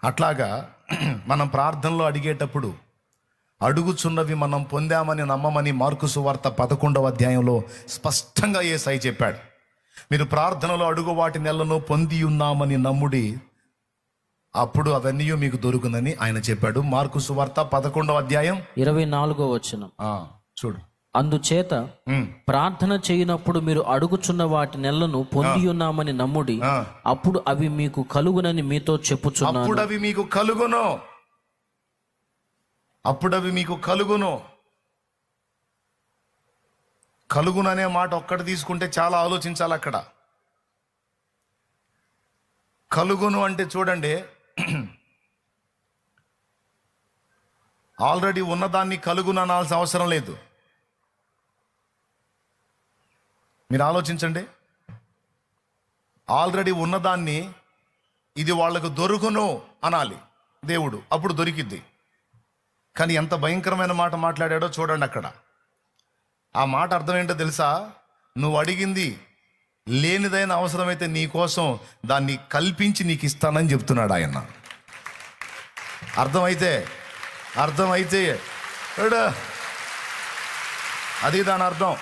అట్లాగా మనం ప్రార్థనలో అడిగేటప్పుడు అడుగుచున్నవి మనం పొందామని నమ్మమని మార్కు సువార్త 11వ అధ్యాయంలో స్పష్టంగా యేసయ్య చెప్పాడు. మీరు ప్రార్థనలో అడుగు వాటి నెలను పొంది ఉన్నామని నమ్ముడి, అప్పుడు అవన్నీ మీకు దొరుకునని ఆయన చెప్పాడు. మార్కు సువార్త 11వ అధ్యాయం 24వ వచనం. చూడు, అందుచేత ప్రార్థన చేయనప్పుడు మీరు అడుగుచున్న వాటి నెలను పొంది ఉన్నామని నమ్ముడి, అప్పుడు అవి మీకు కలుగునని మీతో చెప్పుచున్నాను. అప్పుడు అవి మీకు కలుగును, అప్పుడు అవి మీకు కలుగును. కలుగుననే మాట ఒక్కటి తీసుకుంటే చాలా ఆలోచించాలి. అక్కడ కలుగును అంటే చూడండి, ఆల్రెడీ ఉన్నదాన్ని కలుగును అనాల్సిన అవసరం లేదు. మీరు ఆలోచించండి, ఆల్రెడీ ఉన్నదాన్ని ఇది వాళ్ళకు దొరుకును అనాలి దేవుడు, అప్పుడు దొరికిద్ది. కానీ ఎంత భయంకరమైన మాట మాట్లాడాడో చూడండి అక్కడ. ఆ మాట అర్థం ఏంటో తెలుసా? నువ్వు అడిగింది లేనిదైన అవసరమైతే నీ కోసం దాన్ని కల్పించి నీకు ఇస్తానని చెప్తున్నాడు ఆయన. అర్థమైతే అది దాని అర్థం.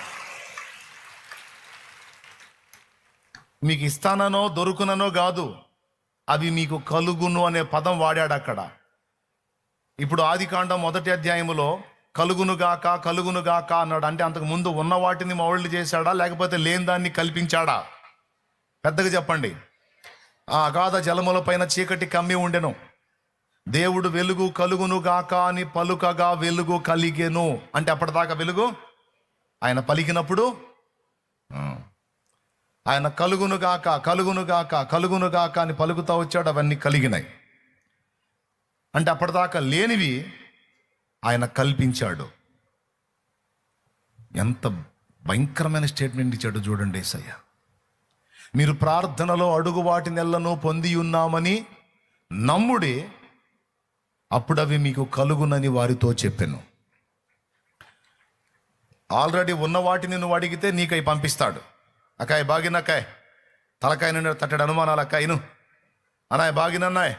మీకు ఇస్తాననో దొరుకుననో కాదు, అవి మీకు కలుగును అనే పదం వాడాడు అక్కడ. ఇప్పుడు ఆదికాండం 1వ అధ్యాయములో కలుగునుగాక కలుగునుగాక అన్నాడు. అంటే అంతకు ముందు ఉన్న వాటిని మౌళ్ళు చేశాడా, లేకపోతే లేని దాన్ని కల్పించాడా? పెద్దగా చెప్పండి. ఆ అగాధ జలముల పైన చీకటి కమ్మి ఉండెను, దేవుడు వెలుగు కలుగునుగాక అని పలుకగా వెలుగు కలిగెను. అంటే అప్పటిదాకా వెలుగు ఆయన పలికినప్పుడు, ఆయన కలుగునుగాక కలుగునుగాక కలుగునుగాక అని పలుకుతా వచ్చాడు, అవన్నీ కలిగినాయి. అంటే అప్పటిదాకా లేనివి ఆయన కల్పించాడు. ఎంత భయంకరమైన స్టేట్మెంట్ ఇచ్చాడు చూడండి యేసయ్య. మీరు ప్రార్థనలో అడుగు వాటి నెలను పొంది ఉన్నామని నమ్ముడి, అప్పుడు అవి మీకు కలుగునని వారితో చెప్పాను. ఆల్రెడీ ఉన్న వాటిని నువ్వు అడిగితే నీకై పంపిస్తాడు. అక్కాయ్ బాగినక్కాయ్, తలకాయ నుండి తట్టడు అనుమానాలు అక్కాయను అన్నాయ్ బాగినన్నాయ్.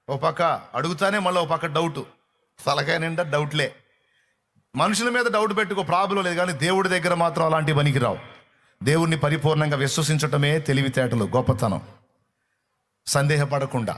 ఓ పక్క అడుగుతానే మళ్ళీ ఓ పక్క డౌటు, తలకాయ నిండా డౌట్లే. మనుషుల మీద డౌట్ పెట్టుకో, ప్రాబ్లం లేదు. కానీ దేవుడి దగ్గర మాత్రం అలాంటి పనికి రావు. దేవుణ్ణి పరిపూర్ణంగా విశ్వసించటమే తెలివితేటలు, గొప్పతనం. సందేహపడకుండా